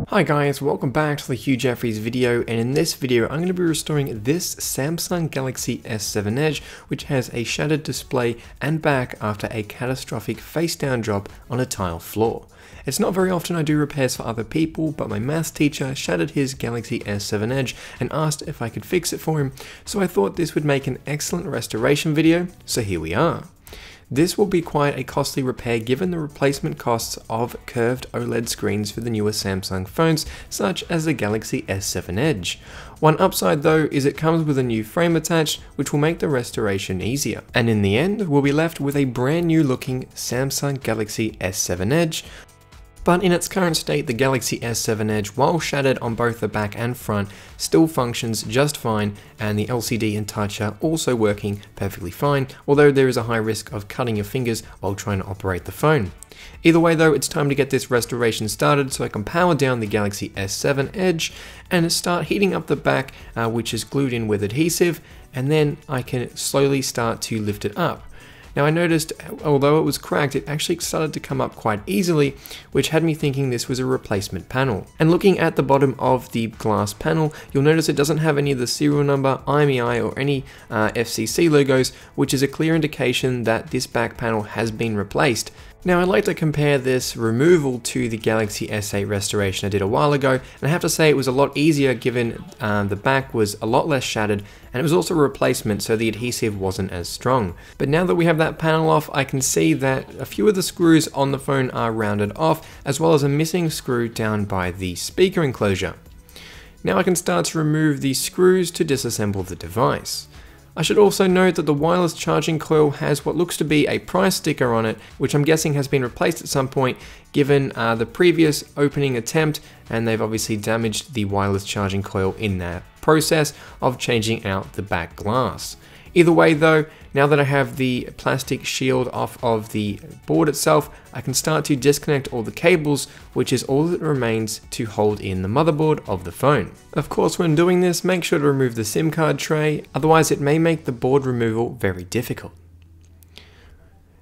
Hi guys, welcome back to the Hugh Jeffries video, and in this video I'm going to be restoring this Samsung Galaxy S7 Edge, which has a shattered display and back after a catastrophic face-down drop on a tile floor. It's not very often I do repairs for other people, but my maths teacher shattered his Galaxy S7 Edge and asked if I could fix it for him, so I thought this would make an excellent restoration video, so here we are. This will be quite a costly repair given the replacement costs of curved OLED screens for the newer Samsung phones such as the Galaxy S7 Edge. One upside though is it comes with a new frame attached, which will make the restoration easier. And in the end, we'll be left with a brand new looking Samsung Galaxy S7 Edge. But in its current state, the Galaxy S7 Edge, while shattered on both the back and front, still functions just fine, and the LCD and touch are also working perfectly fine, although there is a high risk of cutting your fingers while trying to operate the phone. Either way though, it's time to get this restoration started so I can power down the Galaxy S7 Edge and start heating up the back, which is glued in with adhesive, and then I can slowly start to lift it up. Now I noticed, although it was cracked, it actually started to come up quite easily, which had me thinking this was a replacement panel. And looking at the bottom of the glass panel, you'll notice it doesn't have any of the serial number, IMEI, or any FCC logos, which is a clear indication that this back panel has been replaced. Now I'd like to compare this removal to the Galaxy S8 restoration I did a while ago, and I have to say it was a lot easier given the back was a lot less shattered, and it was also a replacement so the adhesive wasn't as strong. But now that we have that panel off, I can see that a few of the screws on the phone are rounded off, as well as a missing screw down by the speaker enclosure. Now I can start to remove these screws to disassemble the device. I should also note that the wireless charging coil has what looks to be a price sticker on it, which I'm guessing has been replaced at some point given the previous opening attempt, and they've obviously damaged the wireless charging coil in that process of changing out the back glass. Either way though, now that I have the plastic shield off of the board itself, I can start to disconnect all the cables, which is all that remains to hold in the motherboard of the phone. Of course, when doing this, make sure to remove the SIM card tray, otherwise it may make the board removal very difficult.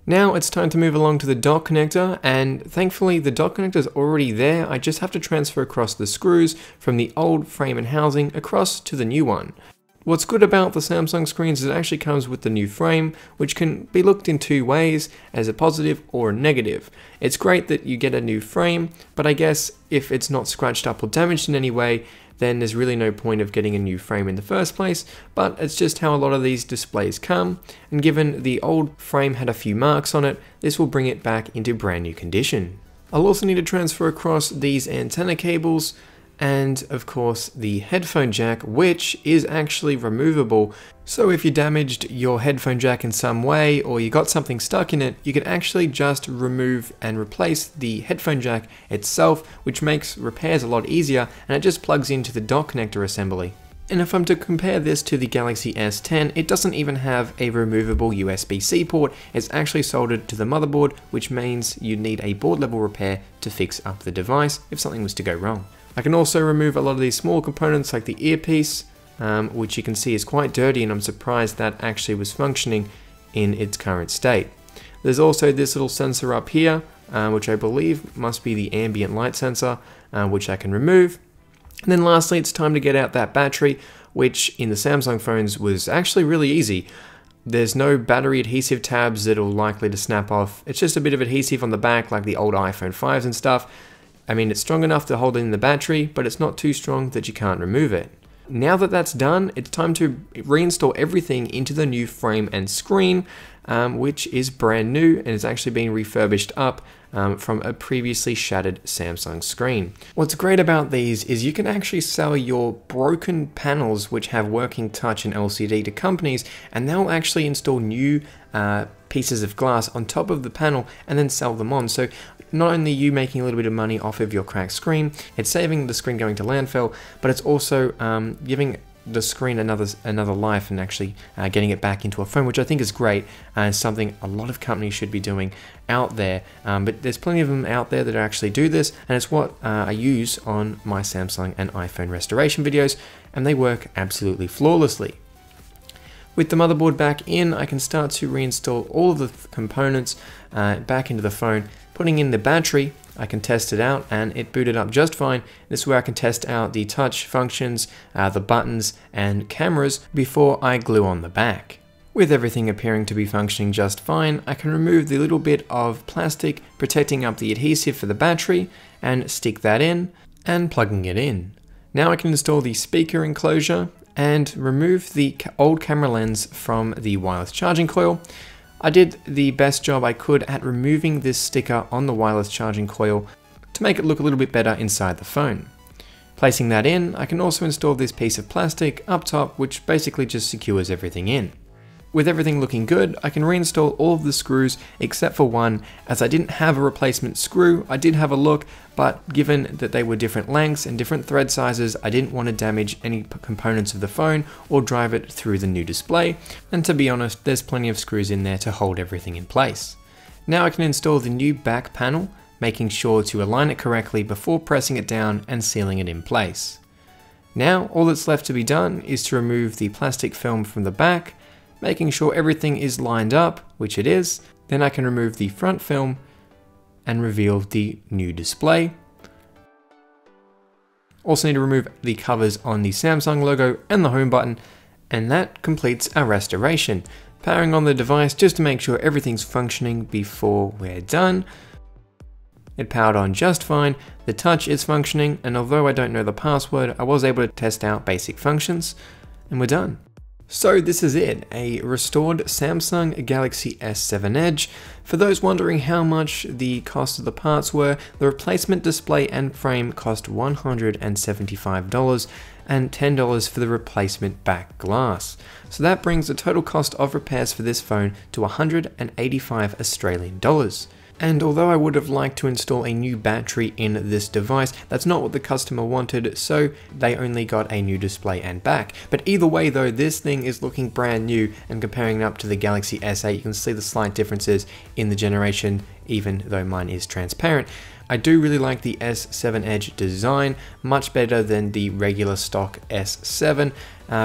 Now it's time to move along to the dock connector, and thankfully the dock connector is already there. I just have to transfer across the screws from the old frame and housing across to the new one. What's good about the Samsung screens is it actually comes with the new frame, which can be looked in two ways, as a positive or a negative. It's great that you get a new frame, but I guess if it's not scratched up or damaged in any way, then there's really no point of getting a new frame in the first place, but it's just how a lot of these displays come, and given the old frame had a few marks on it, this will bring it back into brand new condition. I'll also need to transfer across these antenna cables, and of course the headphone jack, which is actually removable. So if you damaged your headphone jack in some way or you got something stuck in it, you can actually just remove and replace the headphone jack itself, which makes repairs a lot easier, and it just plugs into the dock connector assembly. And if I'm to compare this to the Galaxy S10, it doesn't even have a removable USB-C port. It's actually soldered to the motherboard, which means you need a board level repair to fix up the device if something was to go wrong. I can also remove a lot of these small components like the earpiece, which you can see is quite dirty, and I'm surprised that actually was functioning in its current state. There's also this little sensor up here, which I believe must be the ambient light sensor, which I can remove. And then lastly, it's time to get out that battery, which in the Samsung phones was actually really easy. There's no battery adhesive tabs that are likely to snap off. It's just a bit of adhesive on the back like the old iPhone 5s and stuff. I mean, it's strong enough to hold in the battery, but it's not too strong that you can't remove it. Now that that's done, it's time to reinstall everything into the new frame and screen, which is brand new and is actually being refurbished up from a previously shattered Samsung screen. What's great about these is you can actually sell your broken panels which have working touch and LCD to companies, and they'll actually install new pieces of glass on top of the panel and then sell them on. So not only you making a little bit of money off of your cracked screen, it's saving the screen going to landfill, but it's also giving the screen another life and actually getting it back into a phone, which I think is great and something a lot of companies should be doing out there. But there's plenty of them out there that actually do this, and it's what I use on my Samsung and iPhone restoration videos, and they work absolutely flawlessly. With the motherboard back in, I can start to reinstall all of the components back into the phone, putting in the battery, I can test it out, and it booted up just fine. This is where I can test out the touch functions, the buttons and cameras before I glue on the back. With everything appearing to be functioning just fine, I can remove the little bit of plastic protecting up the adhesive for the battery and stick that in and plugging it in. Now I can install the speaker enclosure and remove the old camera lens from the wireless charging coil. I did the best job I could at removing this sticker on the wireless charging coil to make it look a little bit better inside the phone. Placing that in, I can also install this piece of plastic up top, which basically just secures everything in. With everything looking good, I can reinstall all of the screws except for one. As I didn't have a replacement screw, I did have a look, but given that they were different lengths and different thread sizes, I didn't want to damage any components of the phone or drive it through the new display, and to be honest, there's plenty of screws in there to hold everything in place. Now I can install the new back panel, making sure to align it correctly before pressing it down and sealing it in place. Now all that's left to be done is to remove the plastic film from the back, making sure everything is lined up, which it is. Then I can remove the front film and reveal the new display. Also need to remove the covers on the Samsung logo and the home button, and that completes our restoration. Powering on the device just to make sure everything's functioning before we're done. It powered on just fine, the touch is functioning, and although I don't know the password, I was able to test out basic functions, and we're done. So this is it, a restored Samsung Galaxy S7 Edge. For those wondering how much the cost of the parts were, the replacement display and frame cost $175 and $10 for the replacement back glass. So that brings the total cost of repairs for this phone to 185 Australian dollars. And although I would have liked to install a new battery in this device, that's not what the customer wanted, so they only got a new display and back. But either way though, this thing is looking brand new, and comparing it up to the Galaxy S8, you can see the slight differences in the generation, even though mine is transparent. I do really like the S7 Edge design, much better than the regular stock S7,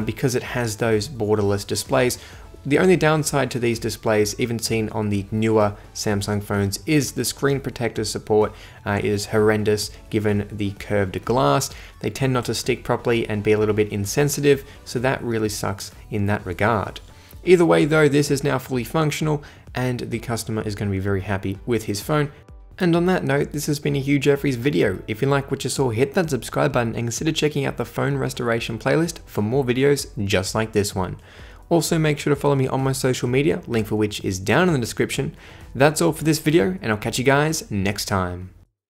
because it has those borderless displays. The only downside to these displays, even seen on the newer Samsung phones, is the screen protector support is horrendous given the curved glass. They tend not to stick properly and be a little bit insensitive, so that really sucks in that regard. Either way though, this is now fully functional and the customer is going to be very happy with his phone. And on that note, this has been a Hugh Jeffries video. If you like what you saw, hit that subscribe button and consider checking out the phone restoration playlist for more videos just like this one. Also make sure to follow me on my social media, link for which is down in the description. That's all for this video, and I'll catch you guys next time.